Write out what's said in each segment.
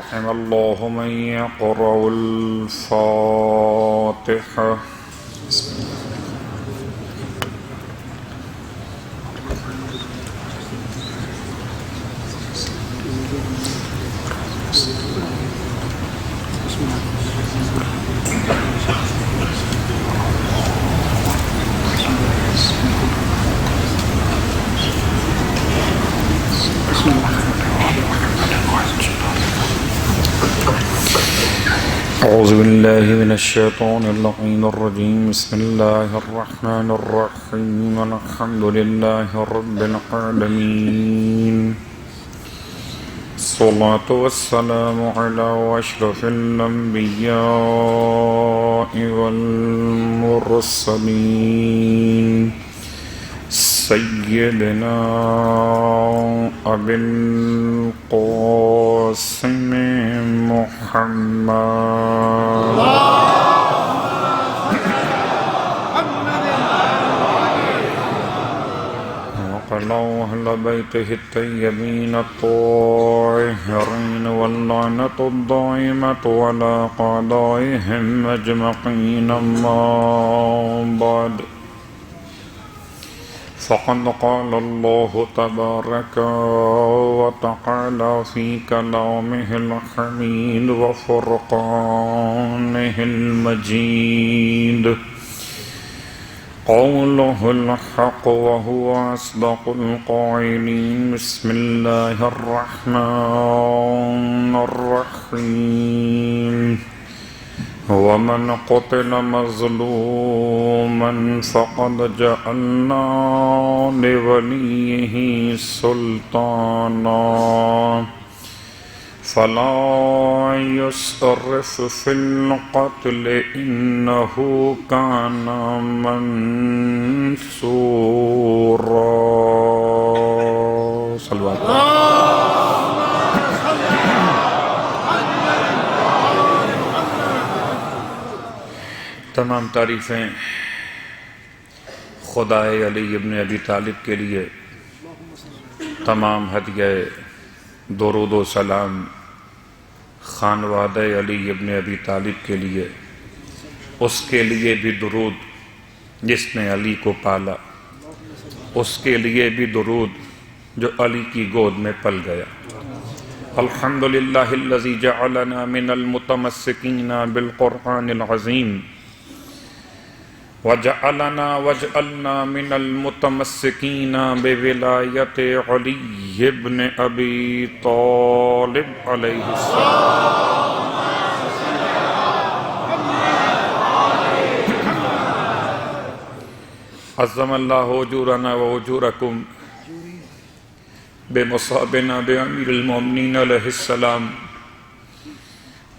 رحم الله من يقرأ الفاتحة. أعوذ بالله من الشيطان اللعين الرجيم. بسم الله الرحمن الرحيم. الحمد لله رب العالمين. الصلاة والسلام على أشرف الأنبياء والمرسلين سيدنا أبي القاسم محمد وعلى أهل بيته الطيبين الطاهرين واللعنة الدائمة على أعدائهم أجمعين. أما بعد، فقد قال الله تبارك وتعالى في كلامه الحميد وفرقانه المجيد: قوله الحق وهو أصدق القائلين. بسم الله الرحمن الرحيم. ومن قتل مظلوما فقد جعلنا لوليه سلطانا فلا يسرف في القتل إنه كان منصورا. صلوات تمام تعریفیں خدائے علی ابن ابی طالب کے لیے، تمام ہدیہ درود و سلام خانوادہ علی ابن ابی طالب کے لیے، اس کے لیے بھی درود جس نے علی کو پالا، اس کے لیے بھی درود جو علی کی گود میں پل گیا. الحمدللہ الذی جعلنا من المتمسکین بالقرآن العظیم وجعلنا من المتمسکین بولایت علی ابن ابی طالب علیہ السلام. عظم اللہ اجورنا و اجورکم بمصابنا بامیر المؤمنین علیہ السلام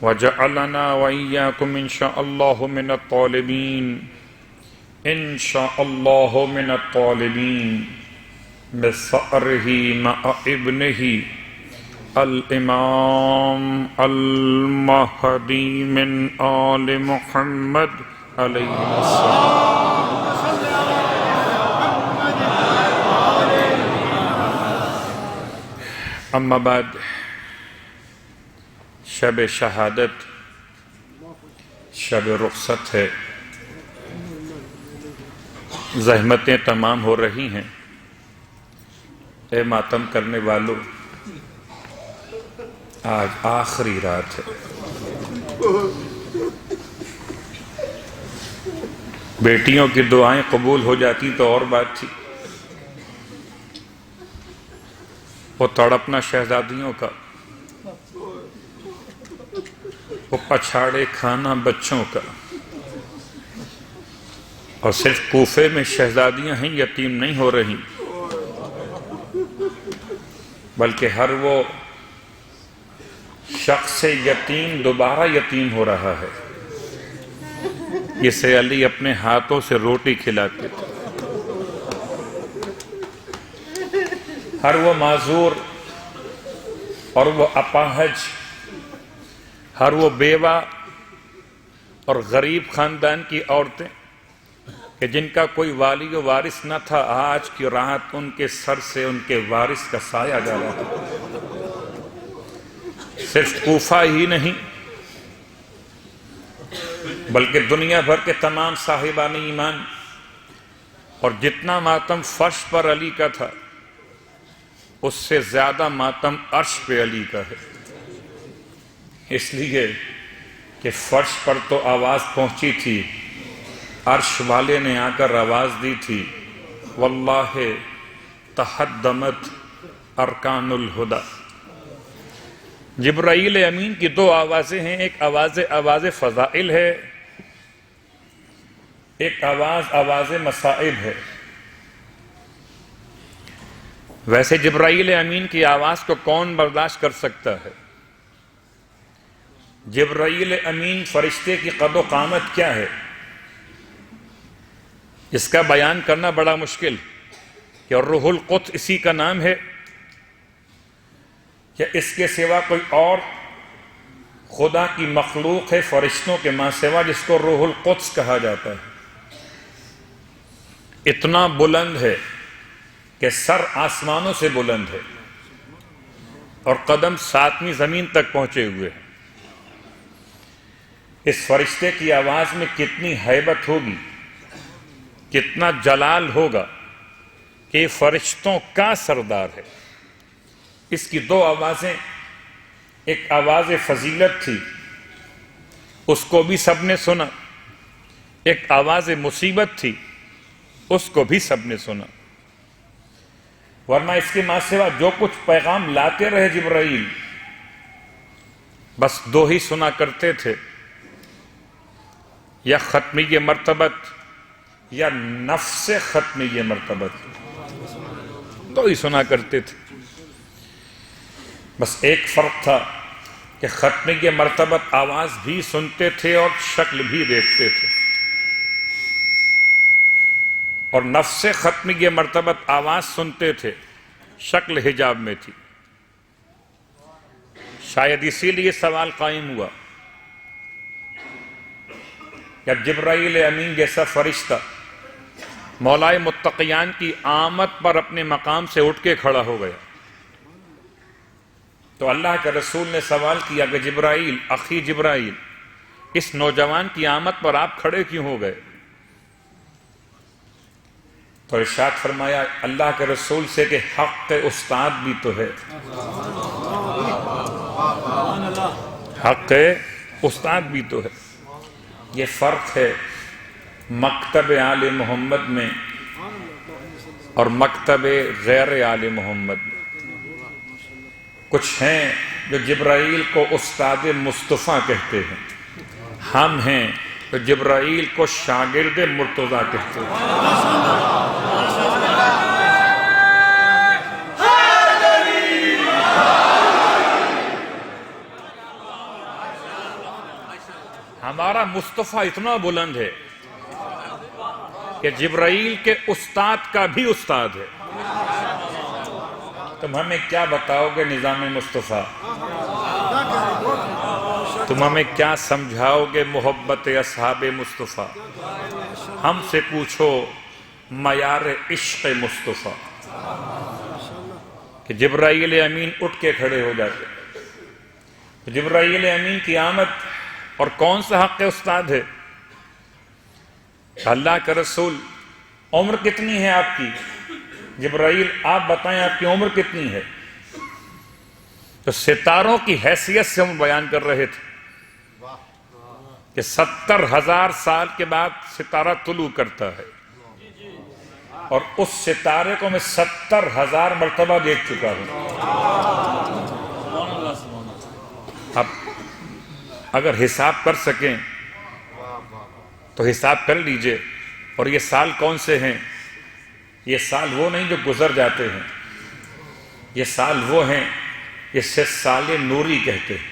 وجعلنا وإياكم إن شاء الله من الطالبين إن شاء الله من الطالبين بثأره مع ابنه الإمام المهدي من آل محمد عليه السلام. اما بعد، شب شہادت، شب رخصت ہے، زحمتیں تمام ہو رہی ہیں. اے ماتم کرنے والوں، آج آخری رات ہے. بیٹیوں کی دعائیں قبول ہو جاتی تو اور بات تھی. وہ تڑپنا شہزادیوں کا، وہ پچھاڑے کھانا بچوں کا. اور صرف کوفے میں شہزادیاں ہیں یتیم نہیں ہو رہی، بلکہ ہر وہ شخص یتیم دوبارہ یتیم ہو رہا ہے جسے علی اپنے ہاتھوں سے روٹی کھلاتے تھے. ہر وہ معذور اور وہ اپاہج، ہر وہ بیوہ اور غریب خاندان کی عورتیں کہ جن کا کوئی والی و وارث نہ تھا، آج کی رات ان کے سر سے ان کے وارث کا سایہ جا رہا ہے. صرف کوفہ ہی نہیں بلکہ دنیا بھر کے تمام صاحبان ایمان اور جتنا ماتم فرش پر علی کا تھا اس سے زیادہ ماتم عرش پہ علی کا ہے، اس لیے کہ فرش پر تو آواز پہنچی تھی، عرش والے نے آ کر آواز دی تھی، واللہ تحدمت ارکان الہدا۔ جبرائیل امین کی دو آوازیں ہیں، ایک آواز فضائل ہے، ایک آواز مسائب ہے۔ ویسے جبرائیل امین کی آواز کو کون برداشت کر سکتا ہے؟ جبرائیل امین فرشتے کی قد و قامت کیا ہے، اس کا بیان کرنا بڑا مشکل کہ روح القدس اسی کا نام ہے کہ اس کے سوا کوئی اور خدا کی مخلوق ہے فرشتوں کے ماں سوا جس کو روح القدس کہا جاتا ہے؟ اتنا بلند ہے کہ سر آسمانوں سے بلند ہے اور قدم 7ویں زمین تک پہنچے ہوئے ہیں۔ اس فرشتے کی آواز میں کتنی ہیبت ہوگی، کتنا جلال ہوگا کہ یہ فرشتوں کا سردار ہے۔ اس کی دو آوازیں، ایک آواز فضیلت تھی، اس کو بھی سب نے سنا، ایک آواز مصیبت تھی، اس کو بھی سب نے سنا۔ ورنہ اس کے ماں سوا جو کچھ پیغام لاتے رہے جبرائیل، بس دو ہی سنا کرتے تھے، یا ختمی مرتبت یا نفس ختمی مرتبت، دو ہی سنا کرتے تھے۔ بس ایک فرق تھا کہ ختمی مرتبت آواز بھی سنتے تھے اور شکل بھی دیکھتے تھے، اور نفس ختمی مرتبت آواز سنتے تھے، شکل حجاب میں تھی۔ شاید اسی لیے سوال قائم ہوا کہ جبرائیل امین جیسا فرشتہ مولائے متقیان کی آمد پر اپنے مقام سے اٹھ کے کھڑا ہو گیا، تو اللہ کے رسول نے سوال کیا کہ جبرائیل، اخی جبرائیل، اس نوجوان کی آمد پر آپ کھڑے کیوں ہو گئے؟ تو ارشاد فرمایا اللہ کے رسول سے کہ حق استاد بھی تو ہے، حق استاد بھی تو ہے۔ یہ فرق ہے مکتب آل محمد میں اور مکتب غیر آل محمد میں۔ کچھ ہیں جو جبرائیل کو استاد مصطفیٰ کہتے ہیں، ہم ہیں تو جبرائیل کو شاگرد مرتضیٰ کہتے ہیں۔ ہمارا مصطفیٰ اتنا بلند ہے کہ جبرائیل کے استاد کا بھی استاد ہے۔ تم ہمیں کیا بتاؤ گے نظام مصطفیٰ؟ تم ہمیں کیا سمجھاؤ گے محبت اصحاب مصطفیٰ؟ ہم سے پوچھو معیار عشق مصطفیٰ، کہ جبرائیل امین اٹھ کے کھڑے ہو جاتے۔ جبرائیل امین کی آمد، اور کون سا حق استاد ہے؟ اللہ کا رسول، عمر کتنی ہے آپ کی؟ جبرائیل آپ بتائیں آپ کی عمر کتنی ہے؟ تو ستاروں کی حیثیت سے ہم بیان کر رہے تھے کہ 70,000 سال کے بعد ستارہ طلوع کرتا ہے، اور اس ستارے کو میں 70,000 مرتبہ دیکھ چکا ہوں۔ اب اگر حساب کر سکیں تو حساب کر لیجئے۔ اور یہ سال کون سے ہیں؟ یہ سال وہ نہیں جو گزر جاتے ہیں، یہ سال وہ ہیں جسے سال نوری کہتے ہیں۔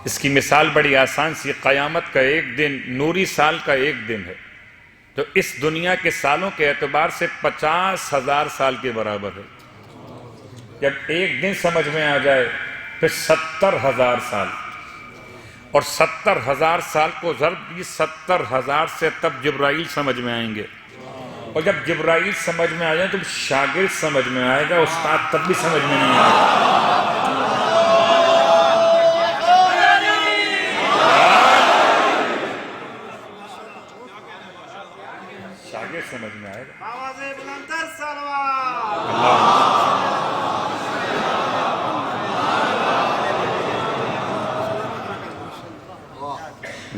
اس کی مثال بڑی آسان سی، قیامت کا ایک دن نوری سال کا ایک دن ہے، جو اس دنیا کے سالوں کے اعتبار سے 50,000 سال کے برابر ہے۔ جب ایک دن سمجھ میں آ جائے پھر 70,000 سال، اور 70,000 سال کو ضرب دی 70,000 سے، تب جبرائیل سمجھ میں آئیں گے۔ اور جب جبرائیل سمجھ میں آ جائیں تو شاگرد سمجھ میں آئے گا، استاد تب بھی سمجھ میں نہیں آئے گا۔ بلندر سلوات.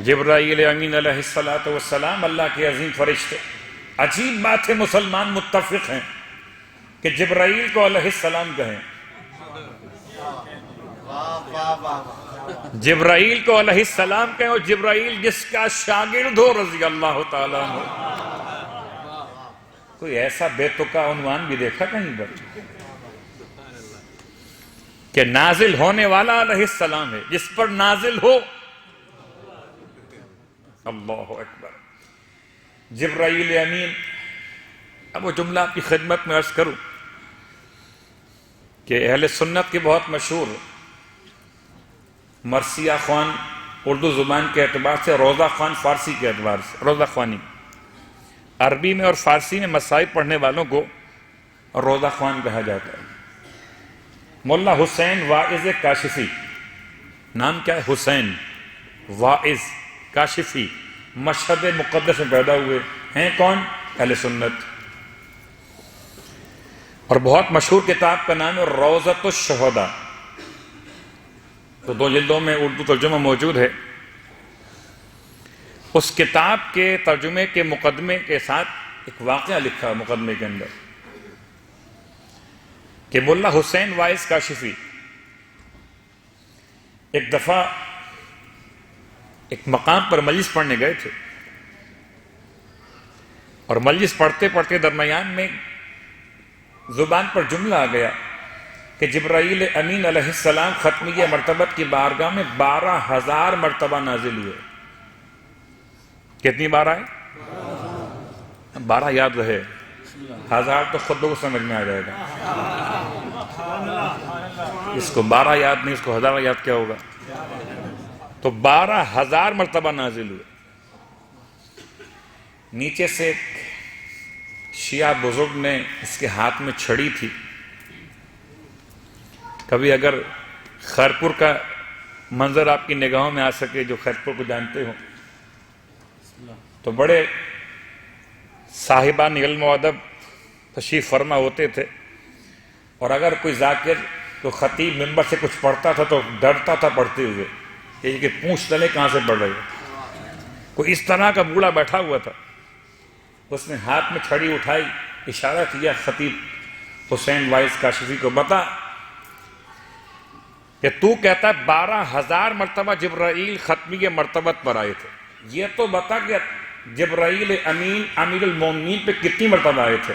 جبرائیل امین علیہ السلام اللہ کے عظیم فرشتے. عجیب بات ہے، مسلمان متفق ہیں کہ جبرائیل کو علیہ السلام کہیں. جبرائیل کو علیہ السلام کہیں، اور جبرائیل جس کا شاگرد ہو رضی اللہ تعالیٰ عنہ. کوئی ایسا بے تکا عنوان بھی دیکھا کہیں پر کہ نازل ہونے والا علیہ السلام ہے، جس پر نازل ہو. اللہ اکبر. جبرائیل امین. اب وہ جملہ آپ کی خدمت میں عرض کروں کہ اہل سنت کی بہت مشہور مرثیہ خوان اردو زبان کے اعتبار سے، روضہ خوان فارسی کے اعتبار سے. روضہ خوانی عربی میں اور فارسی میں مصائب پڑھنے والوں کو روضہ خوان کہا جاتا ہے. مولا حسین واعظ کاشفی، نام کیا ہے؟ حسین واعظ کاشفی، مشہد مقدس میں پیدا ہوئے ہیں. کون؟ اہل سنت. اور بہت مشہور کتاب کا نام ہے روضۃ الشہداء. تو 2 جلدوں میں اردو ترجمہ موجود ہے. اس کتاب کے ترجمے کے مقدمے کے ساتھ ایک واقعہ لکھا مقدمے کے اندر کہ مولا حسین واعظ کاشفی ایک دفعہ ایک مقام پر مجلس پڑھنے گئے تھے، اور مجلس پڑھتے پڑھتے درمیان میں زبان پر جملہ آ گیا کہ جبرائیل امین علیہ السلام ختمیہ مرتبت کی بارگاہ میں 12,000 مرتبہ نازل ہوئے. کتنی بار آئے؟ 12 یاد رہے، 1000 تو خود کو سمجھ میں آ جائے گا. اس کو 12 یاد نہیں، اس کو 1000 یاد کیا ہوگا؟ تو 12,000 مرتبہ نازل ہوئے. نیچے سے ایک شیعہ بزرگ نے، اس کے ہاتھ میں چھڑی تھی. کبھی اگر خیرپور کا منظر آپ کی نگاہوں میں آ سکے، جو خیرپور کو جانتے ہو، تو بڑے صاحبان علم و ادب تشریف فرما ہوتے تھے. اور اگر کوئی ذاکر، کوئی خطیب منبر سے کچھ پڑھتا تھا تو ڈرتا تھا پڑھتے ہوئے کہ پوچھ تلے کہاں سے پڑھ رہے ہو. کوئی اس طرح کا بوڑھا بیٹھا ہوا تھا. اس نے ہاتھ میں چھڑی اٹھائی، اشارہ کیا خطیب حسین واعظ کاشفی کو، بتا کہ تو کہتا ہے 12,000 مرتبہ جبرائیل ختمی مرتبت پر آئے تھے، یہ تو بتا کہ جبرائیل امین امیر المومنین پہ کتنی مرتبہ آئے تھے.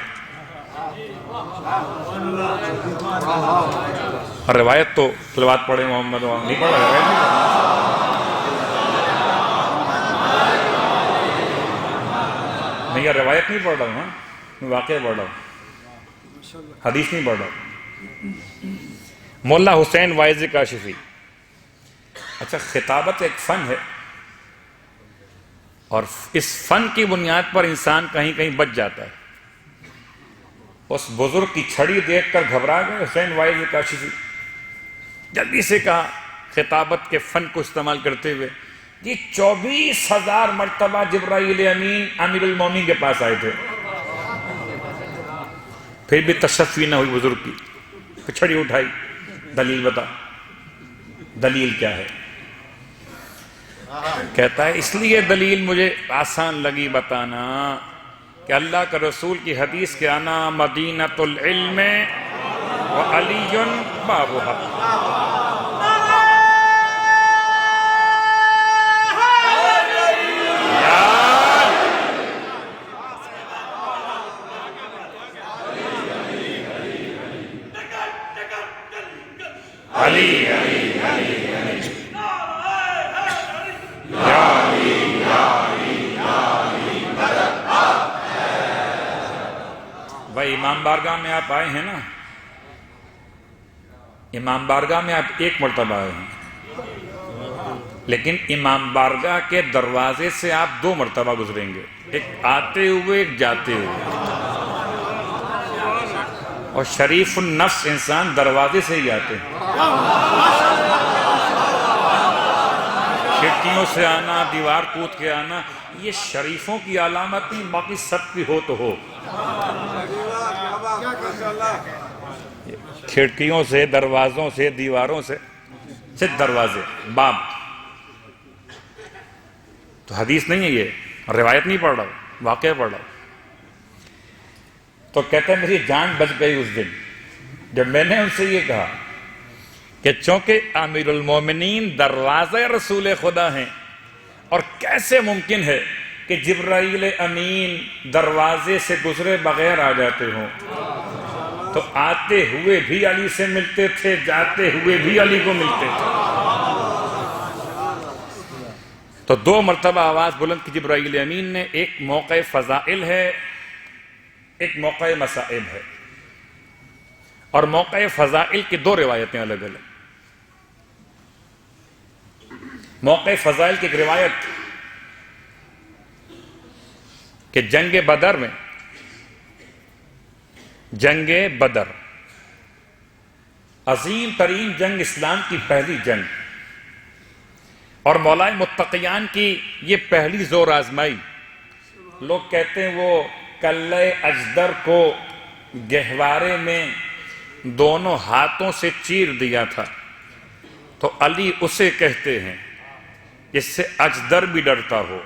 روایت تو تلاوت پڑھے محمد نہیں پڑھا، روایت نہیں پڑھا. نہیں، یہ روایت نہیں پڑھ رہا ہوں، میں واقعہ پڑھ رہا ہوں، حدیث نہیں پڑھ رہا ہوں. مولا حسین واعظ کاشفی. اچھا، خطابت ایک فن ہے، اور اس فن کی بنیاد پر انسان کہیں کہیں بچ جاتا ہے. اس بزرگ کی چھڑی دیکھ کر گھبرا گئے حسین واعظ کاشفی. جلدی سے کہا خطابت کے فن کو استعمال کرتے ہوئے، یہ 24,000 مرتبہ جبرائیل امین امیر المومنین کے پاس آئے تھے. پھر بھی تشفی نہ ہوئی بزرگ کی. چھڑی اٹھائی، دلیل بتا، دلیل کیا ہے؟ کہتا ہے اس لیے دلیل مجھے آسان لگی بتانا کہ اللہ کا رسول کی حدیث کے آنا مدینۃ العلم وعلی بابها. علی علی علی علی بھائی، امام بارگاہ میں آپ آئے ہیں نا، امام بارگاہ میں آپ ایک مرتبہ آئے ہیں، لیکن امام بارگاہ کے دروازے سے آپ 2 مرتبہ گزریں گے، ایک آتے ہوئے ایک جاتے ہوئے. اور شریف النفس انسان دروازے سے ہی آتے ہیں. کھڑکیوں سے آنا، دیوار کود کے آنا، یہ شریفوں کی علامت نہیں، باقی سب کی ہو تو ہو. کھڑکیوں سے، دروازوں سے، دیواروں سے، صرف دروازے، باب. تو حدیث نہیں ہے یہ، روایت نہیں پڑھ رہا ہوں، واقعہ پڑھ رہا ہوں. تو کہتے ہیں میری جان بچ گئی اس دن جب میں نے ان سے یہ کہا کہ چونکہ امیر المومنین دروازہ رسول خدا ہیں، اور کیسے ممکن ہے کہ جبرائیل امین دروازے سے گزرے بغیر آ جاتے ہوں؟ تو آتے ہوئے بھی علی سے ملتے تھے، جاتے ہوئے بھی علی کو ملتے تھے. تو 2 مرتبہ آواز بلند کی جبرائیل امین نے. ایک موقع فضائل ہے، ایک موقع مصائب ہے، اور موقع فضائل کی 2 روایتیں الگ الگ. موقع فضائل کی ایک روایت کہ جنگ بدر میں، جنگ بدر عظیم ترین جنگ، اسلام کی پہلی جنگ، اور مولا متقیان کی یہ پہلی زور آزمائی. لوگ کہتے ہیں وہ کلہ اجدر کو گہوارے میں دونوں ہاتھوں سے چیر دیا تھا، تو علی اسے کہتے ہیں جس سے اجدر بھی ڈرتا ہو.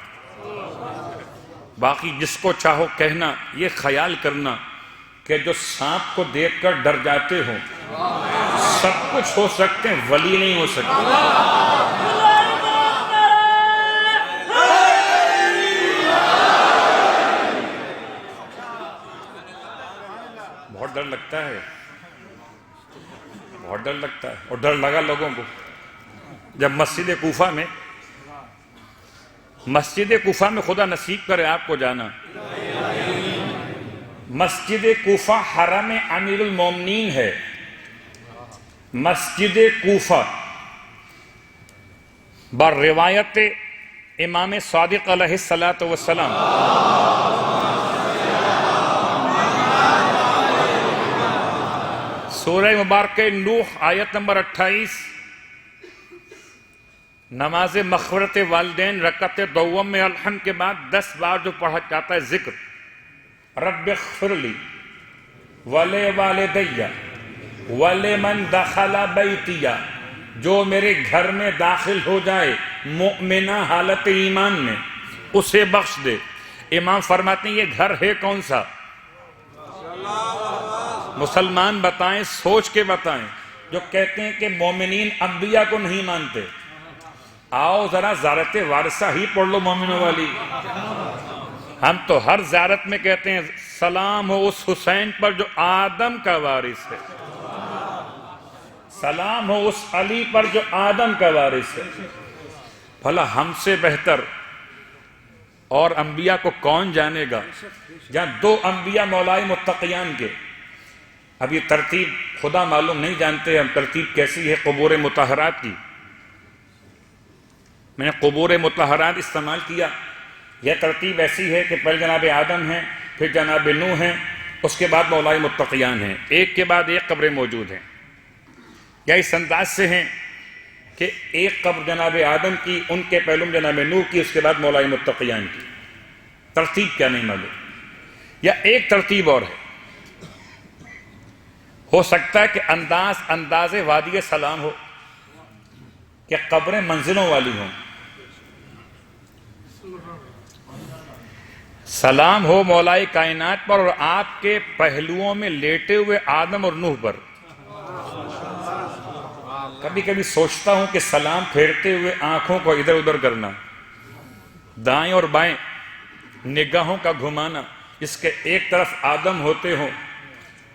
باقی جس کو چاہو کہنا، یہ خیال کرنا کہ جو سانپ کو دیکھ کر ڈر جاتے ہوں، سب کچھ ہو سکتے ہیں، ولی نہیں ہو سکتے. بہت ڈر لگتا ہے، بہت ڈر لگتا ہے. اور ڈر لگا لوگوں کو جب مسجد کوفہ میں خدا نصیب کرے آپ کو جانا. مسجد کوفہ حرم امیر المومنین ہے. مسجد کوفہ بر روایت امام صادق علیہ السلام سورہ مبارکہ نوح آیت نمبر 28، نماز مغفرت والدین رکعت دوم میں الحمد کے بعد 10 بار جو پڑھا جاتا ہے ذکر، رب اغفر لی ولوالدی ولمن دخل بیتی، جو میرے گھر میں داخل ہو جائے مؤمنہ حالت ایمان میں، اسے بخش دے. امام فرماتے ہیں یہ گھر ہے کون سا؟ مسلمان بتائیں، سوچ کے بتائیں. جو کہتے ہیں کہ مومنین انبیاء کو نہیں مانتے، آؤ ذرا زیارت وارثہ ہی پڑھ لو مومنوں والی. ہم تو ہر زیارت میں کہتے ہیں سلام ہو اس حسین پر جو آدم کا وارث ہے، سلام ہو اس علی پر جو آدم کا وارث ہے. بھلا ہم سے بہتر اور انبیاء کو کون جانے گا؟ جہاں 2 انبیاء مولائے متقیان کے. اب یہ ترتیب خدا معلوم نہیں جانتے ہم ترتیب کیسی ہے قبور مطہرات کی. میں نے قبور مطہرات استعمال کیا. یہ ترتیب ایسی ہے کہ پہلے جناب آدم ہیں، پھر جناب نوح ہیں، اس کے بعد مولائے متقیان ہیں، ایک کے بعد ایک قبریں موجود ہیں. یا اس انداز سے ہیں کہ ایک قبر جناب آدم کی، ان کے پہلوم جناب نوح کی، اس کے بعد مولائے متقیان کی. ترتیب کیا نہیں معلوم. یا ایک ترتیب اور ہے، ہو سکتا ہے کہ انداز وادی سلام ہو، کہ قبریں منزلوں والی ہوں. سلام ہو مولائے کائنات پر، اور آپ کے پہلوؤں میں لیٹے ہوئے آدم اور نوح پر. کبھی کبھی سوچتا ہوں کہ سلام پھیرتے ہوئے آنکھوں کو ادھر ادھر کرنا، دائیں اور بائیں نگاہوں کا گھمانا، اس کے ایک طرف آدم ہوتے ہوں،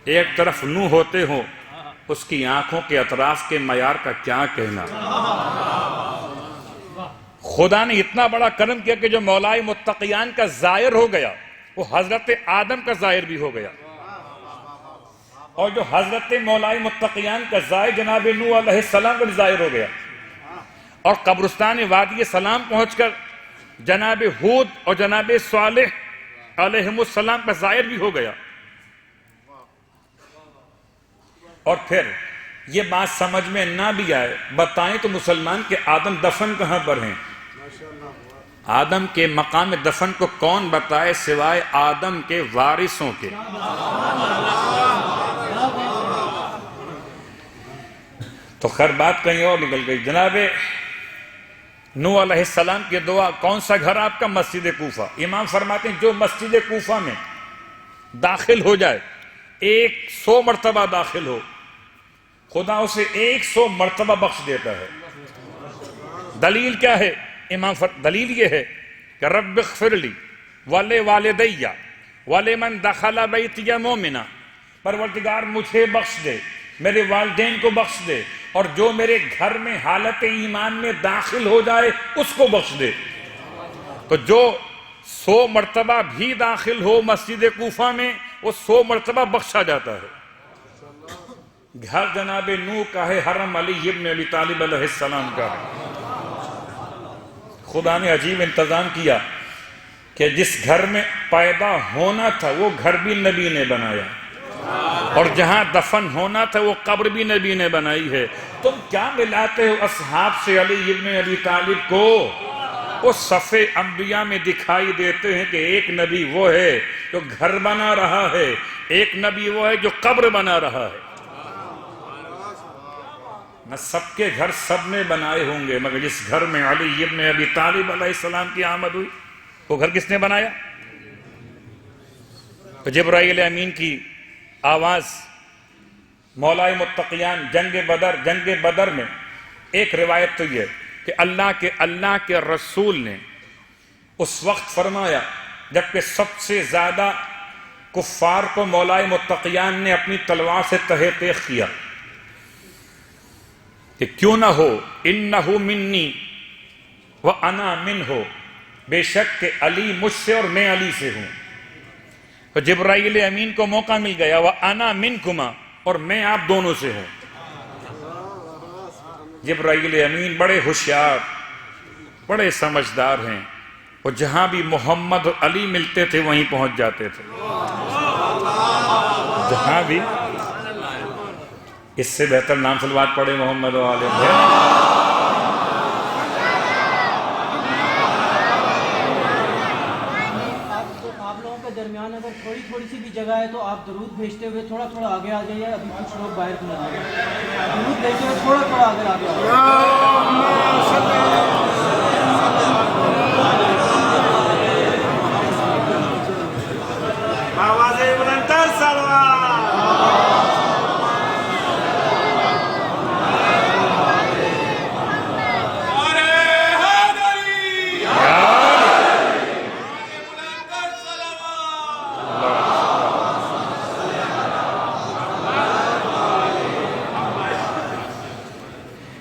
ایک طرف نوح ہوتے ہوں، اس کی آنکھوں کے اطراف کے معیار کا کیا کہنا. خدا نے اتنا بڑا کرم کیا کہ جو مولائے متقیان کا ظاہر ہو گیا وہ حضرت آدم کا ظاہر بھی ہو گیا، اور جو حضرت مولائے متقیان کا ظاہر جناب نوح علیہ السلام کا ظاہر ہو گیا، اور قبرستان وادی سلام پہنچ کر جناب ہود اور جناب صالح علیہم السلام کا ظاہر بھی ہو گیا. اور پھر یہ بات سمجھ میں نہ بھی آئے، بتائیں تو مسلمان کے آدم دفن کہاں پر ہیں؟ آدم کے مقام دفن کو کون بتائے سوائے آدم کے وارثوں کے؟ تو خیر بات کہیں اور نکل گئی. جناب نوح علیہ السلام کی دعا، کون سا گھر آپ کا؟ مسجد کوفہ. امام فرماتے ہیں جو مسجد کوفہ میں داخل ہو جائے، 100 مرتبہ داخل ہو، خدا اسے 100 مرتبہ بخش دیتا ہے. دلیل کیا ہے؟ دلیل یہ ہے کہ رب اغفر لی ولوالدی ولمن دخل بیتی مومنا، پروردگار مجھے بخش دے، میرے والدین کو بخش دے، اور جو میرے گھر میں حالت ایمان میں داخل ہو جائے اس کو بخش دے. تو جو 100 مرتبہ بھی داخل ہو مسجد کوفہ میں، وہ 100 مرتبہ بخشا جاتا ہے. گھر جناب نوح کا ہے، حرم علی ابن ابی طالب علیہ السلام کا ہے. خدا نے عجیب انتظام کیا کہ جس گھر میں پیدا ہونا تھا وہ گھر بھی نبی نے بنایا، اور جہاں دفن ہونا تھا وہ قبر بھی نبی نے بنائی ہے. تم کیا ملاتے ہو اصحاب سے علی ابن ابی طالب کو؟ وہ صفِ انبیاء میں دکھائی دیتے ہیں کہ ایک نبی وہ ہے جو گھر بنا رہا ہے، ایک نبی وہ ہے جو قبر بنا رہا ہے. نہ سب کے گھر سب نے بنائے ہوں گے، مگر جس گھر میں علی ابن ابی طالب علیہ السلام کی آمد ہوئی وہ گھر کس نے بنایا؟ تو جبرائیل امین کی آواز مولائے متقیان جنگ بدر میں ایک روایت تو یہ کہ اللہ کے رسول نے اس وقت فرمایا جبکہ سب سے زیادہ کفار کو مولائے متقیان نے اپنی تلوار سے تہہ تیغ کیا کہ کیوں نہ ہو انہو منی وانا منہ، بے شک کہ علی مجھ سے اور میں علی سے ہوں. تو جبرائیل امین کو موقع مل گیا وانا منکما، اور میں آپ دونوں سے ہوں. جبرائیل امین بڑے ہوشیار، بڑے سمجھدار ہیں، اور جہاں بھی محمد اور علی ملتے تھے وہیں پہنچ جاتے تھے. جہاں بھی اس سے بہتر نام صلوات پڑھے محمد و آل محمد. آپ لوگوں کے درمیان اگر تھوڑی سی بھی جگہ ہے تو آپ درود بھیجتے ہوئے تھوڑا آگے آ جائیے. ابھی کچھ لوگ باہر کو نہ جائیں، درود بھیجتے ہوئے تھوڑا آگے آ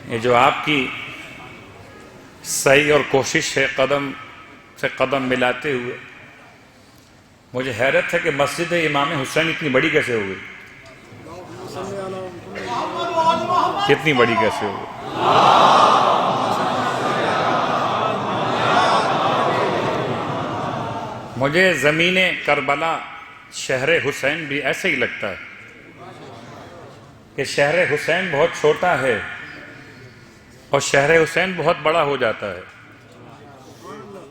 یہ جو آپ کی سعی اور کوشش ہے قدم سے قدم ملاتے ہوئے، مجھے حیرت ہے کہ مسجد امام حسین اتنی بڑی کیسے ہو گئی؟ کتنی بڑی کیسے ہو گئی؟ مجھے زمین کربلا شہر حسین بھی ایسے ہی لگتا ہے کہ شہر حسین بہت چھوٹا ہے اور شہر حسین بہت بڑا ہو جاتا ہے.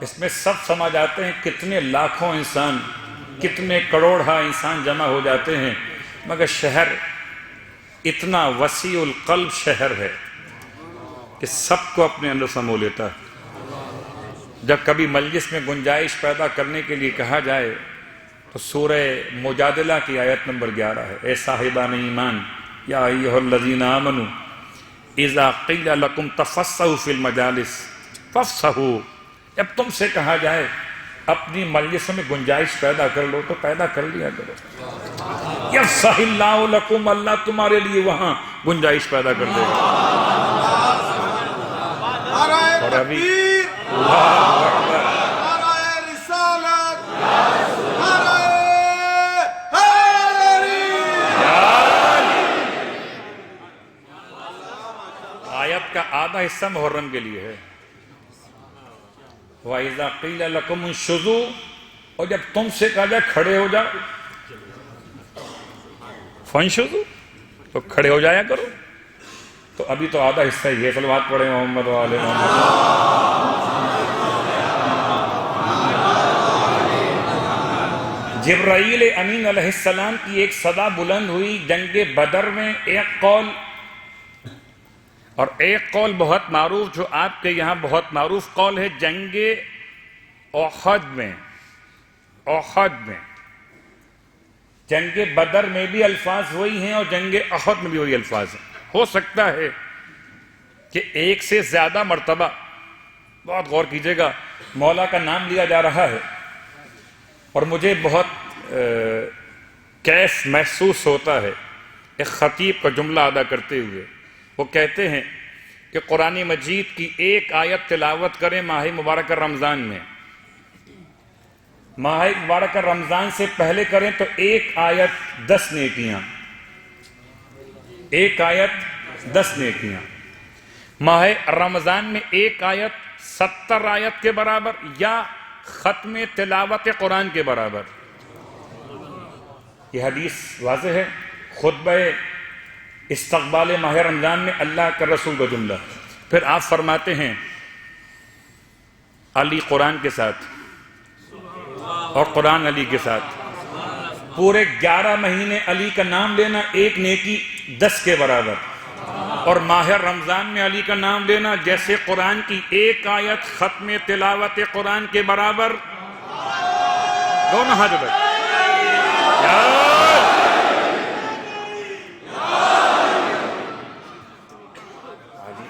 اس میں سب سما جاتے ہیں، کتنے لاکھوں انسان، کتنے کروڑہا انسان جمع ہو جاتے ہیں، مگر شہر اتنا وسیع القلب شہر ہے کہ سب کو اپنے اندر سمو لیتا ہے. جب کبھی مجلس میں گنجائش پیدا کرنے کے لیے کہا جائے تو سورہ مجادلہ کی آیت نمبر 11 ہے، اے صاحبان ایمان یا ایھا الذین آمنوا اذا قیل لکم تفصحوا فی المجالس فافصحوا، جب تم سے کہا جائے اپنی مجلسوں میں گنجائش پیدا کر لو تو پیدا کر لیا کرو. یفصح اللہ لکم، اللہ تمہارے لیے وہاں گنجائش پیدا کر دے گا. اور ابھی اللہ اکبر، آیت کا آدھا حصہ محرم کے لیے ہے. وَإِذَا قِيلَ لَكُمُ انشُزُوا، اور جب تم سے کہا جائے کھڑے ہو جاؤ، فَانشُزُوا، تو کھڑے ہو جایا کرو. تو ابھی تو آدھا حصہ ہی ہے. صلوات پڑھیں محمد و آل محمد. جبرائیل امین علیہ السلام کی ایک صدا بلند ہوئی جنگ بدر میں. ایک قول اور ایک قول بہت معروف جو آپ کے یہاں بہت معروف قول ہے، جنگ احد میں جنگ بدر میں بھی الفاظ وہی ہیں اور جنگ احد میں بھی وہی الفاظ ہیں۔ ہو سکتا ہے کہ ایک سے زیادہ مرتبہ، بہت غور کیجئے گا، مولا کا نام لیا جا رہا ہے، اور مجھے بہت کیف محسوس ہوتا ہے ایک خطیب کا جملہ ادا کرتے ہوئے۔ وہ کہتے ہیں کہ قرآن مجید کی ایک آیت تلاوت کریں ماہ مبارک رمضان میں، ماہ مبارک رمضان سے پہلے کریں تو ایک آیت 10 نیکیاں، ایک آیت 10 نیکیاں، ماہ رمضان میں ایک آیت 70 آیت کے برابر یا ختم تلاوت قرآن کے برابر۔ یہ حدیث واضح ہے، خطبہ استقبال ماہ رمضان میں اللہ کا رسول کا جملہ۔ پھر آپ فرماتے ہیں علی قرآن کے ساتھ اور قرآن علی کے ساتھ، پورے 11 مہینے علی کا نام لینا ایک نیکی 10 کے برابر، اور ماہ رمضان میں علی کا نام لینا جیسے قرآن کی ایک آیت ختم تلاوت قرآن کے برابر۔ دونوں ہاتھ اٹھائیں۔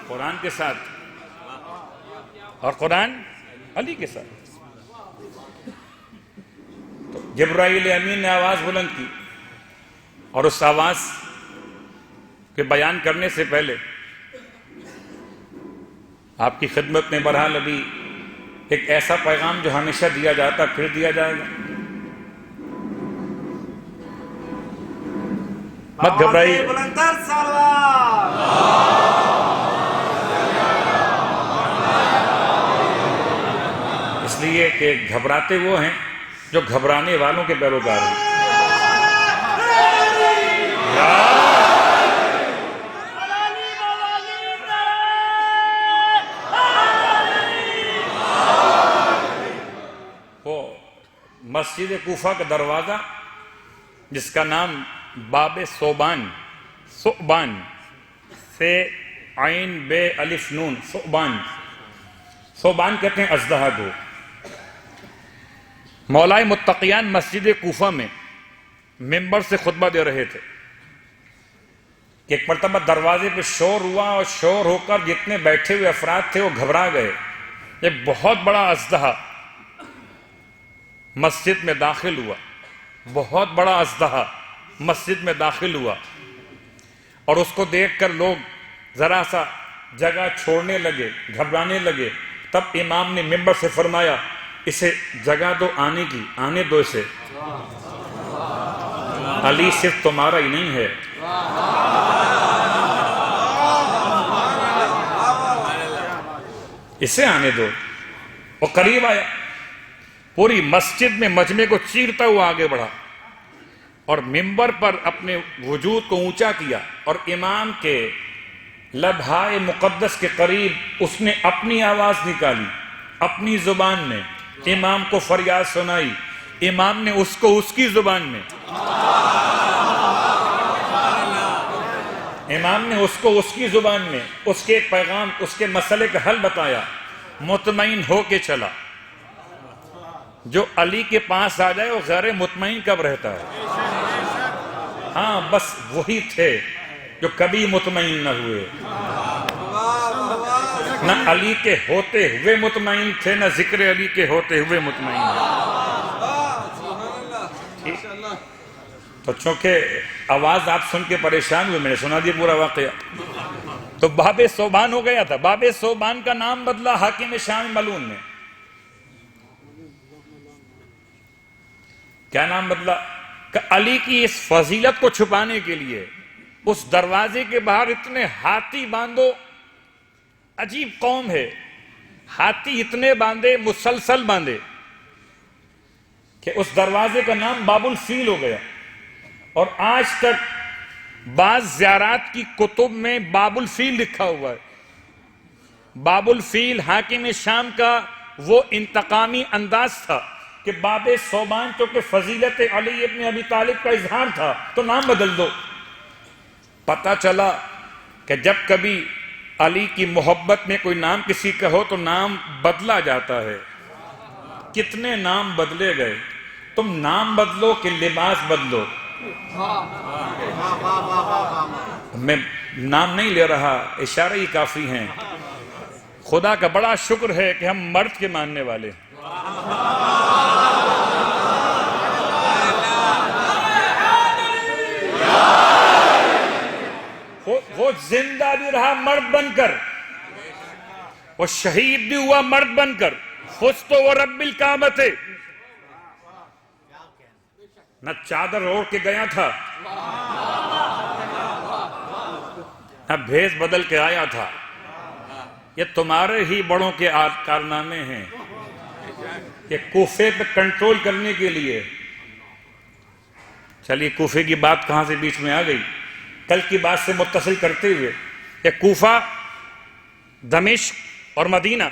قرآن کے ساتھ اور قرآن علی کے ساتھ۔ تو جبرائیل امین نے آواز بلند کی، اور اس آواز کے بیان کرنے سے پہلے آپ کی خدمت میں بہرحال ابھی ایک ایسا پیغام جو ہمیشہ دیا جاتا پھر دیا جائے گا۔ مت گھبرائیے، اس لیے کہ گھبراتے وہ ہیں جو گھبرانے والوں کے پیروکار ہیں۔ وہ مسجد کوفہ کا دروازہ جس کا نام باب ثعبان سے عین بے الف نون ثعبان کہتے ہیں اژدہا کو۔ مولائے متقیان مسجد کوفہ میں ممبر سے خطبہ دے رہے تھے کہ ایک مرتبہ دروازے پہ شور ہوا، اور شور ہو کر جتنے بیٹھے ہوئے افراد تھے وہ گھبرا گئے۔ ایک بہت بڑا اژدہا مسجد میں داخل ہوا، بہت بڑا اژدہا مسجد میں داخل ہوا، اور اس کو دیکھ کر لوگ ذرا سا جگہ چھوڑنے لگے، گھبرانے لگے۔ تب امام نے ممبر سے فرمایا اسے جگہ دو، آنے دو اسے، علی صرف تمہارا ہی نہیں ہے۔ اسے آنے دو۔ وہ قریب آیا، پوری مسجد میں مجمع کو چیرتا ہوا آگے بڑھا، اور ممبر پر اپنے وجود کو اونچا کیا، اور امام کے لبہائے مقدس کے قریب اس نے اپنی آواز نکالی، اپنی زبان میں امام کو فریاد سنائی۔ امام نے اس کو اس کی زبان میں، امام نے اس کو اس کی زبان میں اس کے پیغام، اس کے مسئلے کا حل بتایا۔ مطمئن ہو کے چلا۔ جو علی کے پاس آ جائے وہ غیر مطمئن کب رہتا ہے؟ ہاں، بس وہی تھے جو کبھی مطمئن نہ ہوئے، نہ علی کے ہوتے ہوئے مطمئن تھے، نہ ذکر علی کے ہوتے ہوئے مطمئن تھے۔ تو چونکہ آواز آپ سن کے پریشان ہوئے، میں نے سنا دیا پورا واقعہ، تو باب ثعبان ہو گیا تھا۔ باب ثعبان کا نام بدلا حاکم شام ملعون نے۔ کیا نام بدلا؟ کہ علی کی اس فضیلت کو چھپانے کے لیے اس دروازے کے باہر اتنے ہاتھی باندھو، عجیب قوم ہے، ہاتھی اتنے باندھے، مسلسل باندھے، کہ اس دروازے کا نام باب الفیل ہو گیا۔ اور آج تک بعض زیارات کی کتب میں باب الفیل لکھا ہوا ہے۔ باب الفیل حاکم شام کا وہ انتقامی انداز تھا کہ باب ثعبان چونکہ فضیلت علی ابن ابی طالب کا اظہار تھا تو نام بدل دو۔ پتہ چلا کہ جب کبھی علی کی محبت میں کوئی نام کسی کا ہو تو نام بدلا جاتا ہے. کتنے نام بدلے گئے. تم نام بدلو کہ لباس بدلو. میں نام نہیں لے رہا، اشارہ ہی کافی ہیں. خدا کا بڑا شکر ہے کہ ہم مرد کے ماننے والے ہیں. وہ زندہ بھی رہا مرد بن کر، وہ شہید بھی ہوا مرد بن کر. فزت ورب الکعبۃ، نہ چادر اوڑھ کے گیا تھا نہ بھیس بدل کے آیا تھا. یہ تمہارے ہی بڑوں کے کارنامے ہیں کہ کوفے پہ کنٹرول کرنے کے لیے. چلیے کوفے کی بات کہاں سے بیچ میں آ گئی. کل کی بات سے متصل کرتے ہوئے کہ کوفہ، دمشق اور مدینہ،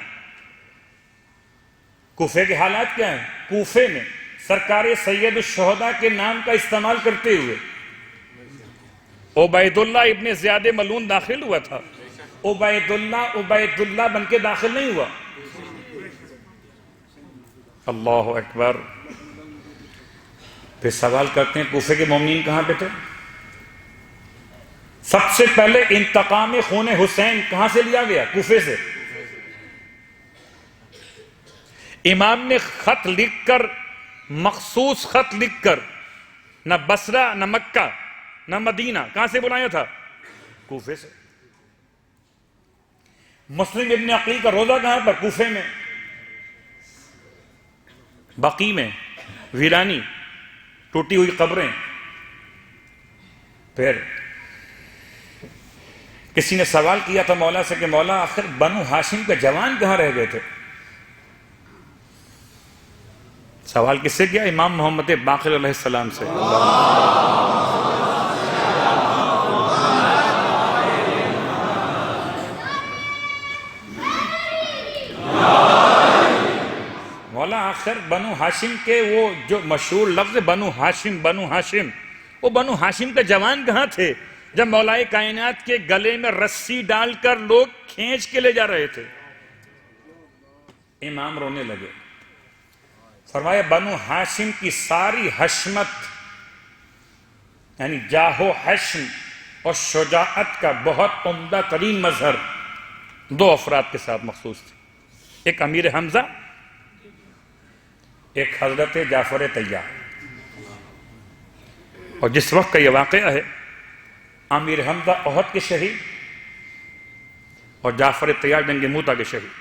کوفے کے حالات کیا ہیں؟ کوفے میں سرکار سید الشہداء کے نام کا استعمال کرتے ہوئے عبید اللہ ابن زیاد ملعون داخل ہوا تھا. عبید اللہ بن کے داخل نہیں ہوا. اللہ اکبر. پھر سوال کرتے ہیں کوفے کے مومنین کہاں پہ تھے؟ سب سے پہلے انتقام خون حسین کہاں سے لیا گیا؟ کوفے سے. امام نے خط لکھ کر، مخصوص خط لکھ کر، نہ بصرہ نہ مکہ نہ مدینہ، کہاں سے بلایا تھا؟ کوفے سے. مسلم ابن عقیل کا روزہ کہاں پر؟ کوفے میں. بقیع میں ویرانی، ٹوٹی ہوئی قبریں. پھر کسی نے سوال کیا تھا مولا سے کہ مولا آخر بنو ہاشم کے جوان کہاں رہ گئے تھے؟ سوال کس سے کیا؟ امام محمد باقر علیہ السلام سے. مولا آخر بنو ہاشم کے وہ جو مشہور لفظ بنو ہاشم، وہ بنو ہاشم کے جوان کہاں تھے جب مولا کائنات کے گلے میں رسی ڈال کر لوگ کھینچ کے لے جا رہے تھے؟ امام رونے لگے. فرمایا بنو ہاشم کی ساری حشمت، یعنی جاہ و حشم اور شجاعت کا بہت عمدہ ترین مظہر دو افراد کے ساتھ مخصوص تھی. ایک امیر حمزہ، ایک حضرت جعفر طیار. اور جس وقت کا یہ واقعہ ہے، امیر حمزہ احد کے شہید اور جعفر طیار جنگ موتا کے شہید.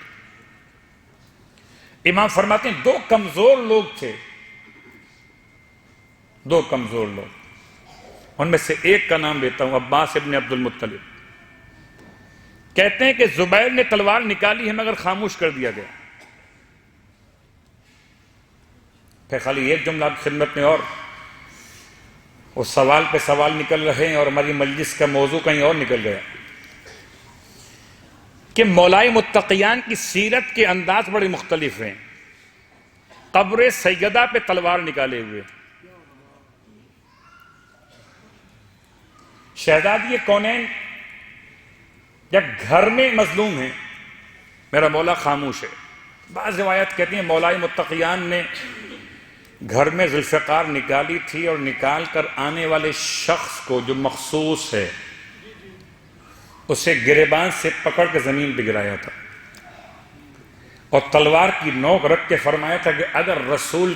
امام فرماتے ہیں دو کمزور لوگ تھے، دو کمزور لوگ. ان میں سے ایک کا نام لیتا ہوں، عباس ابن عبد المطلب. کہتے ہیں کہ زبیر نے تلوار نکالی ہے مگر خاموش کر دیا گیا. پھر خالی ایک جملہ آپ خدمت میں، اور وہ سوال پہ سوال نکل رہے ہیں اور ہماری مجلس کا موضوع کہیں اور نکل گیا کہ مولائے متقیان کی سیرت کے انداز بڑے مختلف ہیں. قبر سیدہ پہ تلوار نکالے ہوئے. شہزادی کونین جب گھر میں مظلوم ہیں، میرا مولا خاموش ہے. بعض روایت کہتی ہیں مولائے متقیان نے گھر میں ذوالفقار نکالی تھی اور نکال کر آنے والے شخص کو جو مخصوص ہے اسے گریبان سے پکڑ کے زمین پہ گرایا تھا اور تلوار کی نوک رکھ کے فرمایا تھا کہ اگر رسول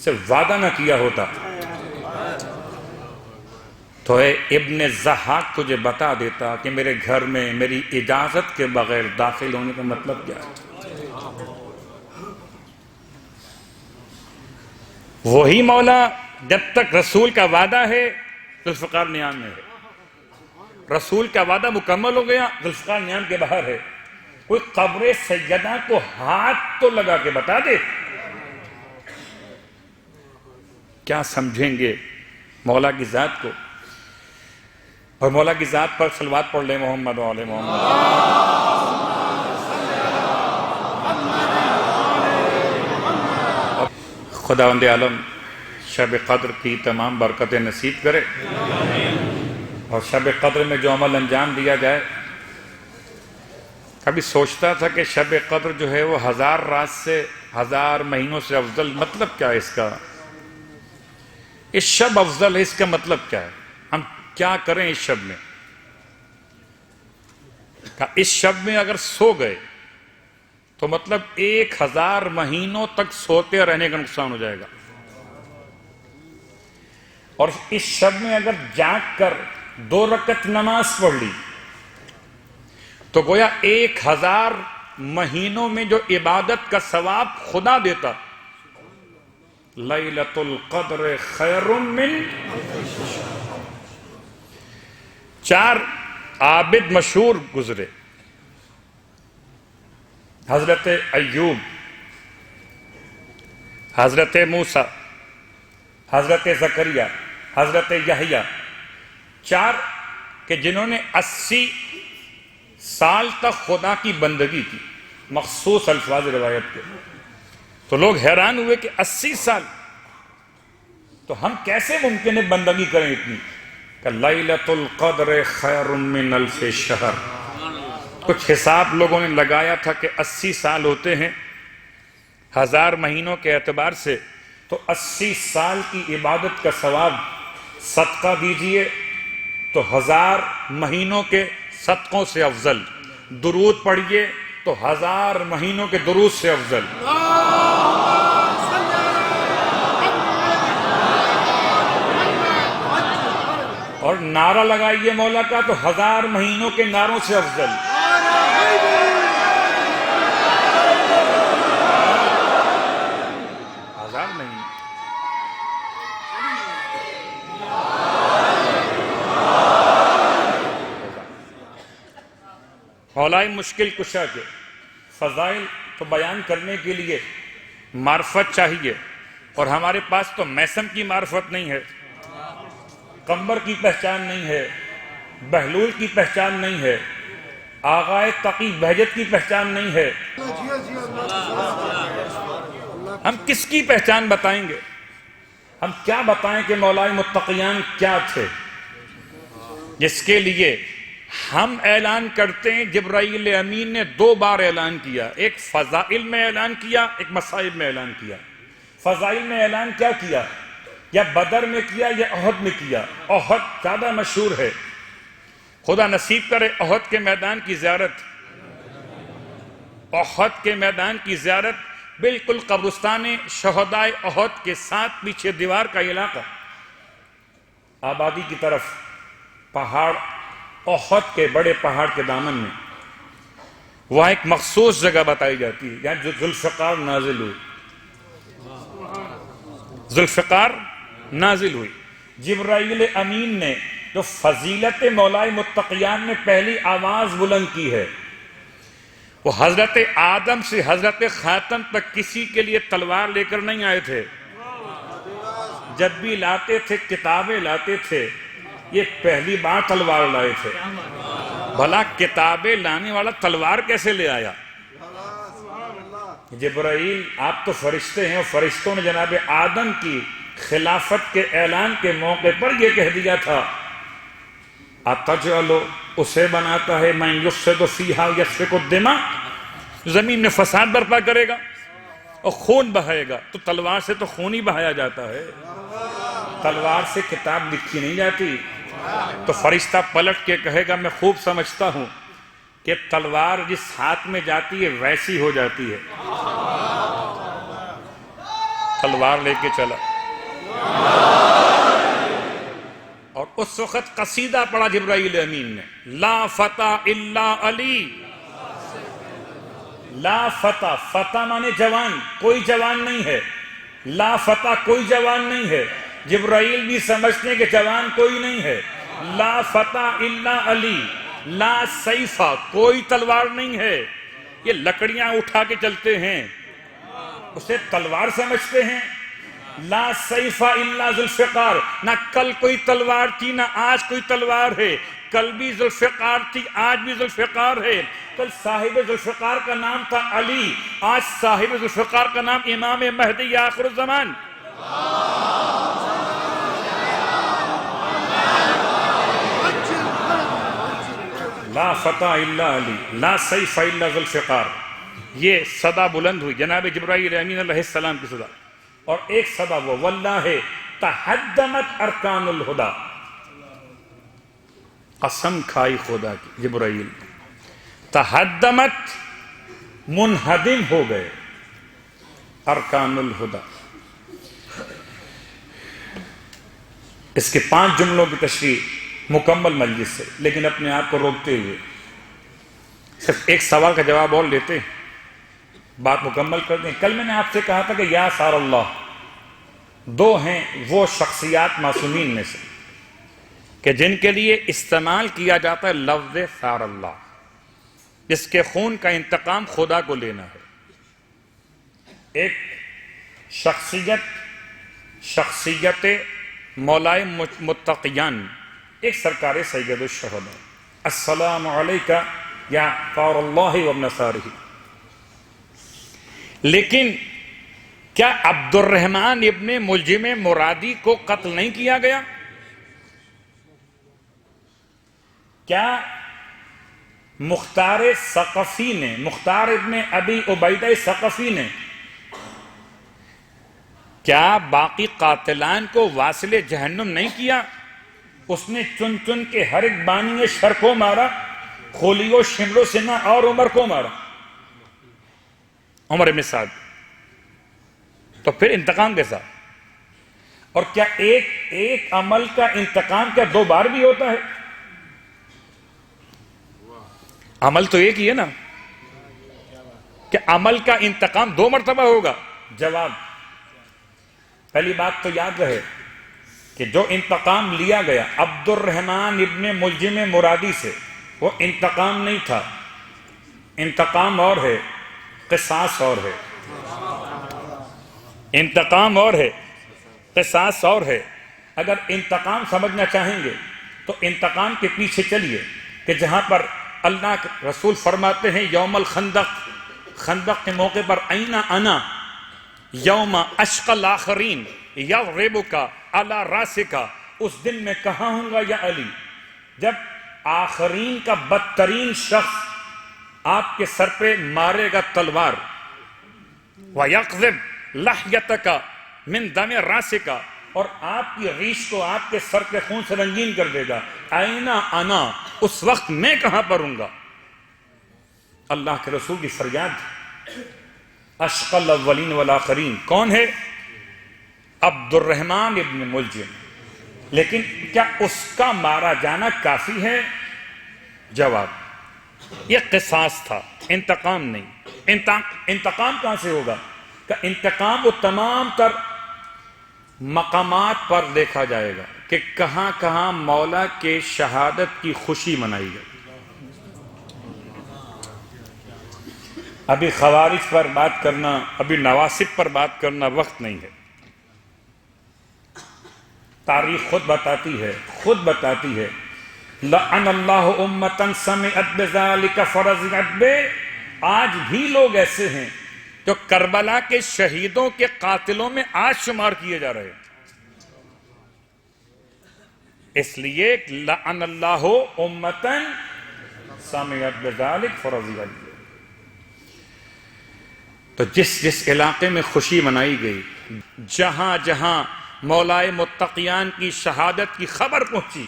سے وعدہ نہ کیا ہوتا تو اے ابن زحاق تجھے بتا دیتا کہ میرے گھر میں میری اجازت کے بغیر داخل ہونے کا مطلب کیا ہے. وہی مولا جب تک رسول کا وعدہ ہے ذوالفقار نیام میں ہے. رسول کا وعدہ مکمل ہو گیا، ذوالفقار نیام کے باہر ہے. کوئی قبر سیدہ کو ہاتھ تو لگا کے بتا دے. کیا سمجھیں گے مولا کی ذات کو؟ اور مولا کی ذات پر صلوات پڑھ لیں محمد و آل محمد. خداوند عالم شب قدر کی تمام برکتیں نصیب کرے اور شب قدر میں جو عمل انجام دیا جائے کبھی سوچتا تھا کہ شب قدر جو ہے وہ 1000 رات سے 1000 مہینوں سے افضل، مطلب کیا ہے اس کا؟ اس شب افضل ہے، اس کا مطلب کیا ہے؟ ہم کیا کریں اس شب میں؟ اس شب میں اگر سو گئے تو مطلب 1000 مہینوں تک سوتے رہنے کا نقصان ہو جائے گا، اور اس شب میں اگر جاگ کر 2 رکعت نماز پڑھ لی تو گویا 1000 مہینوں میں جو عبادت کا ثواب خدا دیتا۔ لیلۃ القدر خیر من 4 عابد مشہور گزرے، حضرت ایوب، حضرت موسیٰ، حضرت زکریا، حضرت یحییٰ، 4 کہ جنہوں نے 80 سال تک خدا کی بندگی کی، مخصوص الفاظ روایت کے۔ تو لوگ حیران ہوئے کہ 80 سال تو ہم کیسے ممکن ہے بندگی کریں اتنی؟ کہ لیلۃ القدر خیر من الف شہر۔ کچھ حساب لوگوں نے لگایا تھا کہ 80 سال ہوتے ہیں 1000 مہینوں کے اعتبار سے، تو 80 سال کی عبادت کا ثواب صدقہ دیجئے تو 1000 مہینوں کے صدقوں سے افضل، درود پڑھیے تو 1000 مہینوں کے درود سے افضل، اور نعرہ لگائیے مولا کا تو 1000 مہینوں کے نعروں سے افضل۔ 1000 مہینے مولا مشکل کشا کے فضائل تو بیان کرنے کے لیے معرفت چاہیے، اور ہمارے پاس تو میسم کی معرفت نہیں ہے، قمبر کی پہچان نہیں ہے، بہلول کی پہچان نہیں ہے، آغائے تقی بہجت کی پہچان نہیں ہے، ہم کس کی پہچان بتائیں گے؟ ہم کیا بتائیں کہ مولائے متقیان کیا تھے، جس کے لیے ہم اعلان کرتے ہیں؟ جبرائیل امین نے 2 بار اعلان کیا، ایک فضائل میں اعلان کیا، ایک مصائب میں اعلان کیا۔ فضائل میں اعلان کیا کیا؟ یا بدر میں کیا یا احد میں کیا؟ احد زیادہ مشہور ہے، خدا نصیب کرے احد کے میدان کی زیارت۔ احد کے میدان کی زیارت بالکل قبرستان شہدائے احد کے ساتھ پیچھے دیوار کا علاقہ، آبادی کی طرف پہاڑ، احد کے بڑے پہاڑ کے دامن میں وہاں ایک مخصوص جگہ بتائی جاتی ہے جہاں ذوالفقار نازل ہوئی، ذوالفقار نازل ہوئی۔ جبرائیل امین نے جو فضیلت مولائے متقیان نے پہلی آواز بلند کی ہے، وہ حضرت آدم سے حضرت خاتم تک کسی کے لیے تلوار لے کر نہیں آئے تھے، جب بھی لاتے تھے کتابیں لاتے تھے، یہ پہلی بار تلوار لائے تھے۔ بھلا کتابیں لانے والا تلوار کیسے لے آیا؟ جبرائیل آپ تو فرشتے ہیں، اور فرشتوں نے جناب آدم کی خلافت کے اعلان کے موقع پر یہ کہہ دیا تھا، اتجعل، اسے بناتا ہے، من یفسد فیہا یسفک الدماء، زمین میں فساد برپا کرے گا اور خون بہائے گا۔ تو تلوار سے تو خون ہی بہایا جاتا ہے، تلوار سے کتاب لکھی نہیں جاتی۔ تو فرشتہ پلٹ کے کہے گا، میں خوب سمجھتا ہوں کہ تلوار جس ہاتھ میں جاتی ہے ویسی ہو جاتی ہے۔ تلوار لے کے چلا، اور اس وقت قصیدہ پڑھا جبرائیل امین نے، لا فتح الا علی، لا فتح، فتح مانے جوان، کوئی جوان نہیں ہے، لا فتح کوئی جوان نہیں ہے۔ جبرائیل بھی سمجھتے ہیں کہ جوان کوئی نہیں ہے۔ لا فتح الا علی، لا سیفہ، کوئی تلوار نہیں ہے، یہ لکڑیاں اٹھا کے چلتے ہیں، اسے تلوار سمجھتے ہیں۔ لا سیفہ الا ذوالفقار، نہ کل کوئی تلوار تھی نہ آج کوئی تلوار ہے، کل بھی ذوالفقار تھی آج بھی ذوالفقار ہے۔ کل صاحب ذوالفقار کا نام تھا علی، آج صاحب ذوالفقار کا نام امام مہدی آخر الزمان۔ لا فتح الا علی لا سیف الا ذو الفقار، یہ صدا بلند ہوئی جناب جبرائیل امین علیہ السلام کی صدا. اور ایک صدا وہ واللہ تہدمت ارکان الہدا، قسم کھائی خدا کی جبرائیل، تہدمت منہدم ہو گئے ارکان الہدا. اس کے 5 جملوں کی تشریح مکمل مجلس سے، لیکن اپنے آپ کو روکتے ہوئے صرف ایک سوال کا جواب اور لیتے بات مکمل کر دیں. کل میں نے آپ سے کہا تھا کہ یا سار اللہ 2 ہیں وہ شخصیات معصومین میں سے کہ جن کے لیے استعمال کیا جاتا ہے لفظ سار اللہ، جس کے خون کا انتقام خدا کو لینا ہے. ایک شخصیت مولائے متقیان، ایک سرکار سید الشہداء، السلام علیکہ یا طار اللہ وابن ثارہ. لیکن کیا عبد الرحمن ابن ملجم مرادی کو قتل نہیں کیا گیا؟ کیا مختار ثقفی نے، مختار ابن ابی عبیدہ ثقفی نے، کیا باقی قاتلان کو واصل جہنم نہیں کیا؟ اس نے چن چن کے ہر ایک بانی شر کو مارا، خولیو شمرو سنا اور عمر کو مارا، عمر بن سعد. تو پھر انتقام کیسا؟ اور کیا ایک عمل کا انتقام کیا 2 بار بھی ہوتا ہے؟ عمل تو ایک ہی ہے نا، کہ عمل کا انتقام 2 مرتبہ ہوگا؟ جواب، پہلی بات تو یاد رہے کہ جو انتقام لیا گیا عبد الرحمن ابن ملجم مرادی سے، وہ انتقام نہیں تھا. انتقام اور ہے، قصاص اور ہے. انتقام اور ہے، قصاص اور ہے. اگر انتقام سمجھنا چاہیں گے تو انتقام کے پیچھے چلیے کہ جہاں پر اللہ کے رسول فرماتے ہیں یوم الخندق، خندق کے موقع پر اینا انا یوم اشقى الاخرین یضربک علی راسک، اس دن میں کہاں ہوں گا یا علی، جب آخرین کا بدترین شخص آپ کے سر پہ مارے گا تلوار، وَيَقْذِبْ لَحْيَتَكَ مِنْ دَمِ رَاسِكَ، اور آپ کی ریش کو آپ کے سر کے خون سے رنگین کر دے گا. اینا انا، اس وقت میں کہاں پر ہوں گا؟ اللہ کے رسول کی فریاد، اشقى الاولین والآخرین کون ہے؟ عبد الرحمن ابن ملجم. لیکن کیا اس کا مارا جانا کافی ہے؟ جواب، یہ قصاص تھا، انتقام نہیں. انتقام کہاں سے ہوگا؟ کہ انتقام وہ تمام تر مقامات پر دیکھا جائے گا کہ کہاں کہاں مولا کے شہادت کی خوشی منائی گئی. ابھی خوارج پر بات کرنا، ابھی نواسب پر بات کرنا وقت نہیں ہے. تاریخ خود بتاتی ہے لعن اللہ امتا سمعت بذالک فرضیت بے. آج بھی لوگ ایسے ہیں جو کربلا کے شہیدوں کے قاتلوں میں آج شمار کیے جا رہے ہیں. اس لیے لعن اللہ امتا سمعت بذالک فرضیت بے. تو جس علاقے میں خوشی منائی گئی، جہاں جہاں مولائے متقیان کی شہادت کی خبر پہنچی،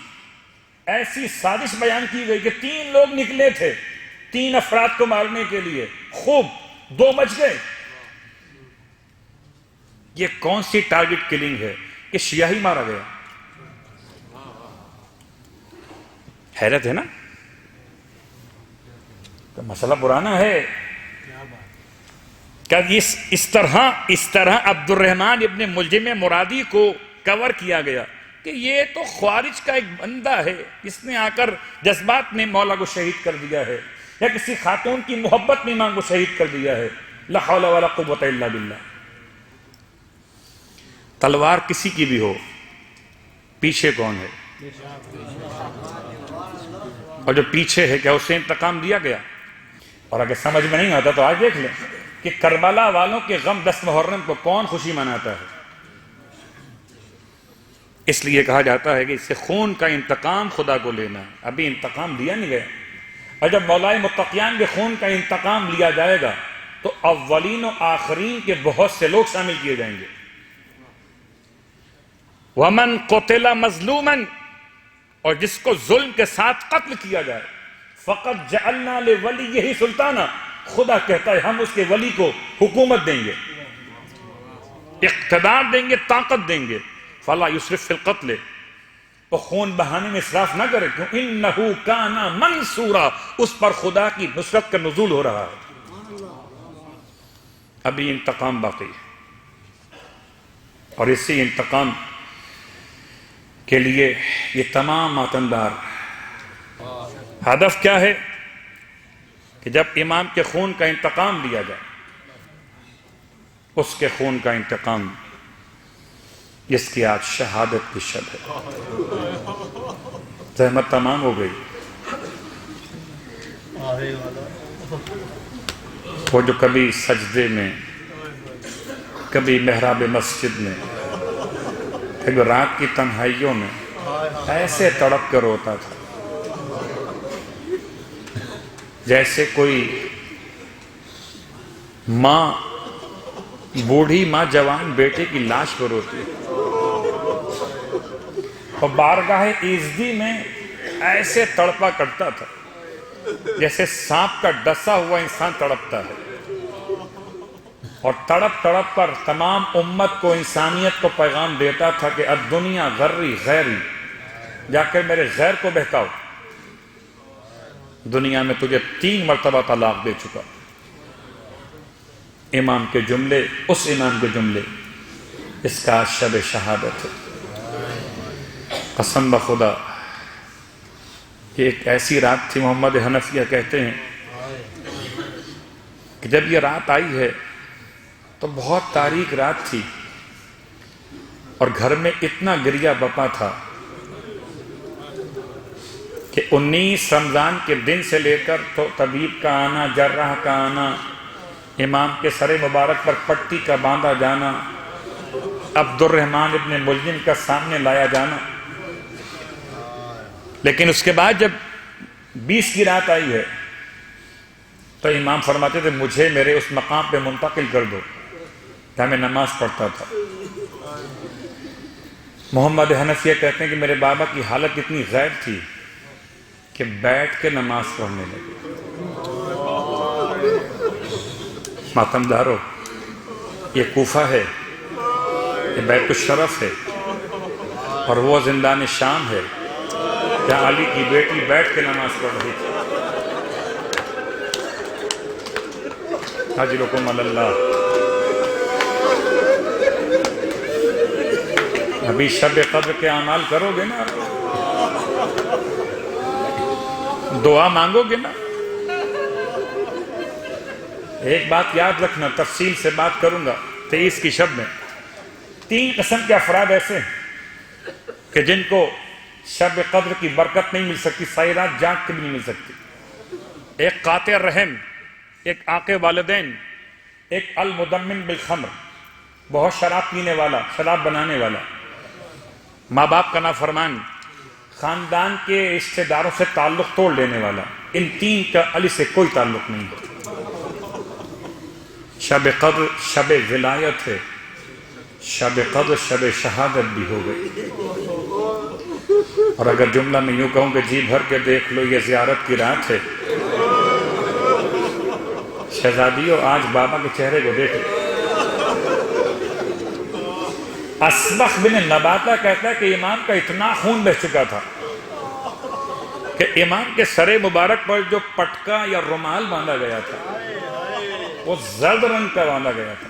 ایسی سازش بیان کی گئی کہ 3 لوگ نکلے تھے 3 افراد کو مارنے کے لیے، خوب 2 بچ گئے. یہ کون سی ٹارگٹ کلنگ ہے کہ شیعہ ہی مارا گیا؟ حیرت ہے نا، تو مسئلہ پرانا ہے. کہ اس طرح عبد الرحمن ابن ملجم مرادی کو کور کیا گیا کہ یہ تو خوارج کا ایک بندہ ہے، اس نے آ کر جذبات میں مولا کو شہید کر دیا ہے، یا کسی خاتون کی محبت میں امام کو شہید کر دیا ہے. لا حول ولا قوت الا باللہ. تلوار کسی کی بھی ہو، پیچھے کون ہے؟ اور جو پیچھے ہے کیا اسے انتقام دیا گیا؟ اور اگر سمجھ میں نہیں آتا تو آج دیکھ لیں کہ کربلا والوں کے غم 10 محرم کو کون خوشی مناتا ہے. اس لیے کہا جاتا ہے کہ اس سے خون کا انتقام خدا کو لینا ہے. ابھی انتقام دیا نہیں گیا. اور جب مولائے متقیان کے خون کا انتقام لیا جائے گا تو اولین و آخرین کے بہت سے لوگ شامل کیے جائیں گے. وَمَنْ قُتِلَ مَظْلُومًا، اور جس کو ظلم کے ساتھ قتل کیا جائے، فَقَدْ جَعَلْنَا لِوَلِيِّهِ سُلْطَانًا، خدا کہتا ہے ہم اس کے ولی کو حکومت دیں گے، اقتدار دیں گے، طاقت دیں گے. فَلَا يُسْرِفْ فِي الْقَتْلِ، وہ خون بہانے میں اسراف نہ کرے، کیوں اِنَّهُ كَانَ مَنْصُورًا، اس پر خدا کی نصرت کا نزول ہو رہا ہے. ابھی انتقام باقی ہے، اور اسی انتقام کے لیے یہ تمام ماتمدار. ہدف کیا ہے؟ کہ جب امام کے خون کا انتقام لیا جائے، اس کے خون کا انتقام جس کی آج شہادت کی شب ہے. زحمت تمام ہو گئی. وہ جو کبھی سجدے میں، کبھی محراب مسجد میں، کبھی رات کی تنہائیوں میں ایسے تڑپ کر روتا تھا جیسے کوئی ماں، بوڑھی ماں جوان بیٹے کی لاش پر روتی ہے. اور بارگاہ ایزدی میں ایسے تڑپا کرتا تھا جیسے سانپ کا ڈسا ہوا انسان تڑپتا ہے. اور تڑپ تڑپ کر تمام امت کو، انسانیت کو پیغام دیتا تھا کہ الدنیا غری غیری، جا کر میرے غیر کو بہکاؤ. دنیا میں تجھے 3 مرتبہ طلاق دے چکا. امام کے جملے، اس امام کے جملے، اس کا شب شہادت ہے. قسم بخدا یہ ایک ایسی رات تھی، محمد حنفیہ کہتے ہیں کہ جب یہ رات آئی ہے تو بہت تاریک رات تھی، اور گھر میں اتنا گریہ بپا تھا کہ 19 رمضان کے دن سے لے کر تو طبیب کا آنا، جراح کا آنا، امام کے سر مبارک پر پٹی کا باندھا جانا، عبد الرحمن ابن ملجم کا سامنے لایا جانا. لیکن اس کے بعد جب 20 کی رات آئی ہے تو امام فرماتے تھے مجھے میرے اس مقام پہ منتقل کر دو جہاں میں نماز پڑھتا تھا. محمد حنفیہ کہتے ہیں کہ میرے بابا کی حالت اتنی غیر تھی کہ بیٹھ کے نماز پڑھنے لگے. ماتمدارو، یہ کوفہ ہے، یہ بیت الشرف ہے، اور وہ زندان شام ہے جہاں علی کی بیٹی بیٹھ کے نماز پڑھ رہی تھی. حاجرکم اللہ. ابھی شب قدر کے اعمال کرو گے نا، دعا مانگو گے نا. ایک بات یاد رکھنا، تفصیل سے بات کروں گا. 23 کی شب میں 3 قسم کے افراد ایسے ہیں کہ جن کو شب قدر کی برکت نہیں مل سکتی، ساری رات جاگ کے بھی نہیں مل سکتی. ایک قاطع رحم، ایک عاق والدین، ایک المدمن بالخمر، بہت شراب پینے والا، شراب بنانے والا، ماں باپ کا نافرمان، خاندان کے رشتہ داروں سے تعلق توڑ لینے والا. ان 3 کا علی سے کوئی تعلق نہیں ہے. شب قدر شب ولایت ہے، شب قدر شب شہادت بھی ہو گئی. اور اگر جملہ میں یوں کہوں کہ جی بھر کے دیکھ لو یہ زیارت کی رات ہے، شہزادیوں آج بابا کے چہرے کو دیکھ لو. اسبخ بن نباتہ کہتا ہے کہ امام کا اتنا خون بہہ چکا تھا کہ امام کے سر مبارک پر جو پٹکا یا رومال باندھا گیا تھا وہ زرد رنگ کا باندھا گیا تھا،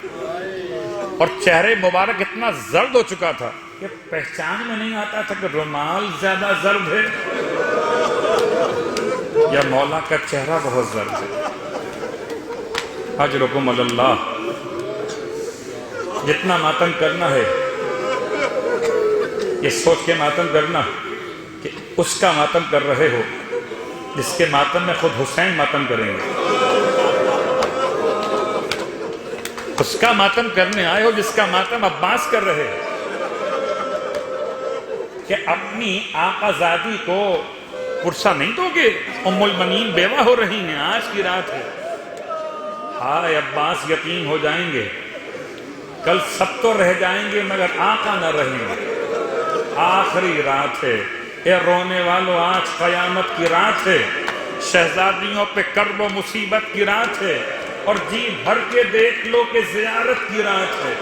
اور چہرے مبارک اتنا زرد ہو چکا تھا کہ پہچان میں نہیں آتا تھا کہ رومال زیادہ زرد ہے یا مولا کا چہرہ بہت زرد ہے. اجرکم اللہ. جتنا ماتم کرنا ہے یہ سوچ کے ماتم کرنا کہ اس کا ماتم کر رہے ہو جس کے ماتم میں خود حسین ماتم کریں گے. اس کا ماتم کرنے آئے ہو جس کا ماتم عباس کر رہے ہیں کہ اپنی آقا زادی کو پرسہ نہیں دو گے؟ ام المنین بیوہ ہو رہی ہیں، آج کی رات ہے۔ ہائے عباس یتیم ہو جائیں گے، کل سب تو رہ جائیں گے مگر آقا نہ رہیں گے۔ آخری رات ہے اے رونے والوں، آج قیامت کی رات ہے، شہزادیوں پہ کرب و مصیبت کی رات ہے، اور جی بھر کے دیکھ لو کہ زیارت کی رات ہے۔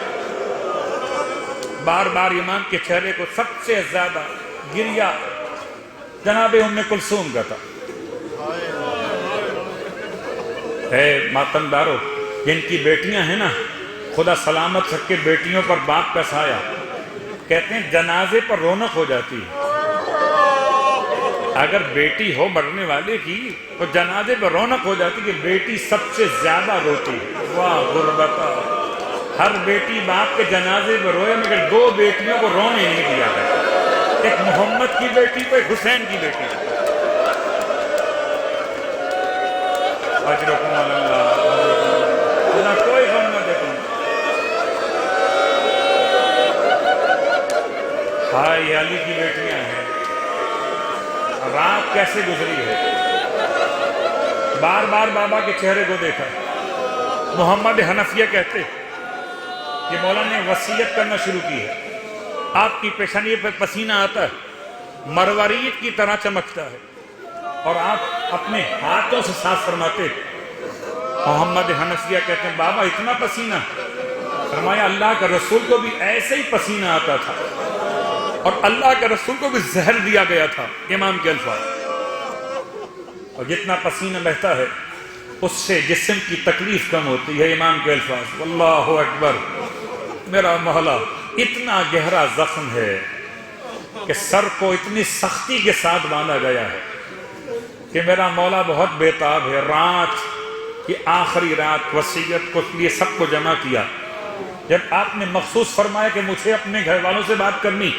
بار بار امام کے چہرے کو سب سے زیادہ گریہ جناب ام کلثوم کا تھا۔ اے ماتمدارو، جن کی بیٹیاں ہیں نا، خدا سلامت رکھ کے بیٹیوں پر باپ کا سایہ، کہتے ہیں جنازے پر رونق ہو جاتی ہے۔ اگر بیٹی ہو مرنے والے کی تو جنازے پر رونق ہو جاتی کہ بیٹی سب سے زیادہ روتی ہے۔ واہ غربتا، ہر بیٹی باپ کے جنازے پر روئے مگر دو بیٹیوں کو رونے نہیں دیا گیا، ایک محمد کی بیٹی کو، ایک حسین کی بیٹی کو۔ اجرکم اللہ، نہ کوئی غم نہ دیکھوں۔ ہائے یہ علی کی بیٹیاں ہیں، رات کیسے گزری ہے، بار بار بابا کے چہرے کو دیکھا۔ محمد حنفیہ کہتے کہ مولا نے وصیت کرنا شروع کی ہے، آپ کی پیشانی پہ پسینہ آتا ہے، مروارید کی طرح چمکتا ہے، اور آپ اپنے ہاتھوں سے صاف فرماتے۔ محمد حنفیہ کہتے ہیں بابا اتنا پسینہ؟ فرمایا اللہ کا رسول کو بھی ایسے ہی پسینہ آتا تھا، اور اللہ کے رسول کو بھی زہر دیا گیا تھا۔ امام کے الفاظ، اور جتنا پسینہ بہتا ہے اس سے جسم کی تکلیف کم ہوتی ہے۔ امام کے الفاظ، واللہ اکبر، میرا مولا اتنا گہرا زخم ہے کہ سر کو اتنی سختی کے ساتھ باندھا گیا ہے کہ میرا مولا بہت بےتاب ہے۔ رات کی آخری رات وصیت کو لیے سب کو جمع کیا، جب آپ نے مخصوص فرمایا کہ مجھے اپنے گھر والوں سے بات کرنی،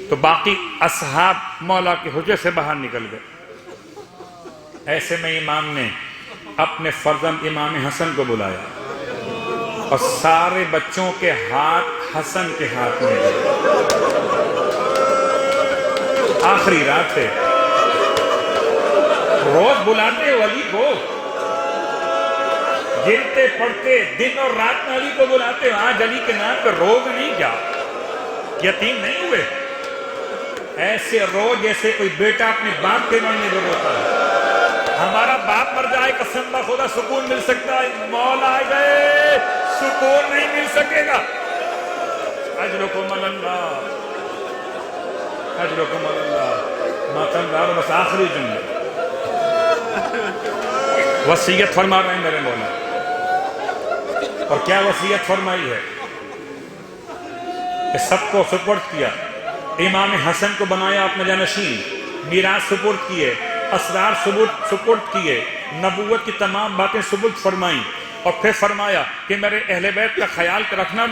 تو باقی اصحاب مولا کے حجرے سے باہر نکل گئے۔ ایسے میں امام نے اپنے فرزند امام حسن کو بلایا، اور سارے بچوں کے ہاتھ حسن کے ہاتھ میں گئے۔ آخری رات ہے، روز بلاتے علی کو، گرتے پڑتے دن اور رات میں علی کو بلاتے، آج علی کے نام پہ روگ نہیں، کیا یتیم نہیں ہوئے؟ ایسے رو جیسے کوئی بیٹا اپنے باپ کے مرنے پر روتا ہے۔ ہمارا باپ مر جائے قسم خدا سکون مل سکتا ہے، مولا گئے سکون نہیں مل سکے گا۔ اجرکم اللہ، اجرکم اللہ۔ ماتمدار، بس آخری جملہ، وصیت فرما رہے ہیں میرے مولا، اور کیا وصیت فرمائی ہے کہ سب کو سپرد کیا، امام حسن کو بنایا اپنا جانشین، میراث سپرد کیے، اسرار سپرد کیے، نبوت کی تمام باتیں سپرد فرمائیں، اور پھر فرمایا کہ میرے اہل بیت کا خیال رکھنا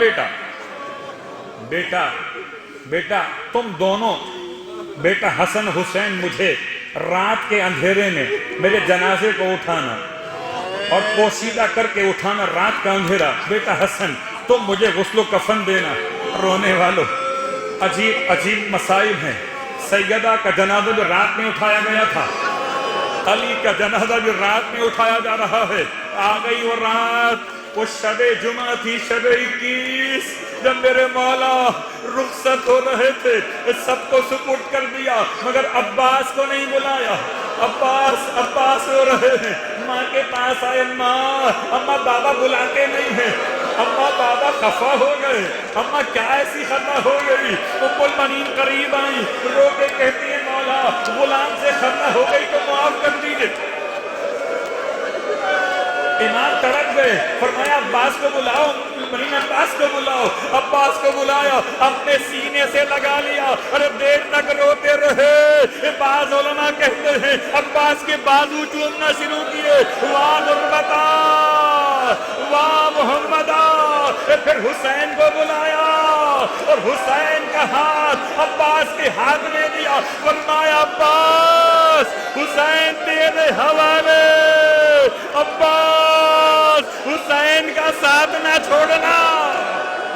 بیٹا تم دونوں، بیٹا حسن حسین، مجھے رات کے اندھیرے میں میرے جنازے کو اٹھانا اور پوشیدہ کر کے اٹھانا، رات کا اندھیرا۔ بیٹا حسن تم مجھے غسل و کفن دینا۔ رونے والوں، عجیب عجیب مصائب ہیں۔ سیدہ کا جنازہ جو رات میں اٹھایا گیا تھا، علی کا جنازہ جو رات میں اٹھایا جا رہا ہے، آ گئی وہ رات، وہ شب جمعہ تھی، شب 21، جب میرے مولا رخصت ہو رہے تھے، سب کو سپرد کر دیا مگر عباس کو نہیں بلایا۔ عباس رو رہے ہیں، ماں کے پاس آئے، اماں بابا بلاتے نہیں ہیں، اماں بابا خفا ہو گئے، اماں کیا ایسی خطا ہو گئی؟ ام المنین قریب آئیں، رو کے کہتی ہیں مولا غلام سے خطا ہو گئی تو معاف کر دیجئے۔ امام تڑپ گئے، فرمایا عباس کو بلاؤ، المنین عباس کو بلاؤ۔ عباس کو بلایا، اپنے سینے سے لگا لیا، ارے دیر تک روتے رہے۔ بعض علماء کہتے ہیں عباس کے بازو چومنا شروع کیے، واہ غربتا، واہ محمدہ۔ پھر حسین کو بلایا اور حسین کا ہاتھ عباس کے ہاتھ میں دیا، فرمایا عباس حسین تیرے حوالے، عباس حسین کا ساتھ نہ چھوڑنا۔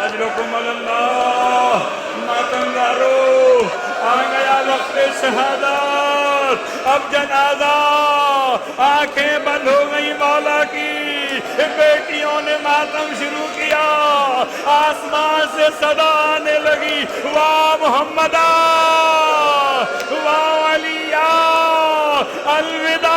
اجرکم اللہ۔ ماتمدارو، آ گیا وقت شہادت۔ اب جنازہ، آنکھیں بند ہو گئی مولا کی، بیٹیوں نے ماتم شروع کیا، آسمان سے صدا آنے لگی، واہ محمدہ، واہ علیہ، الوداع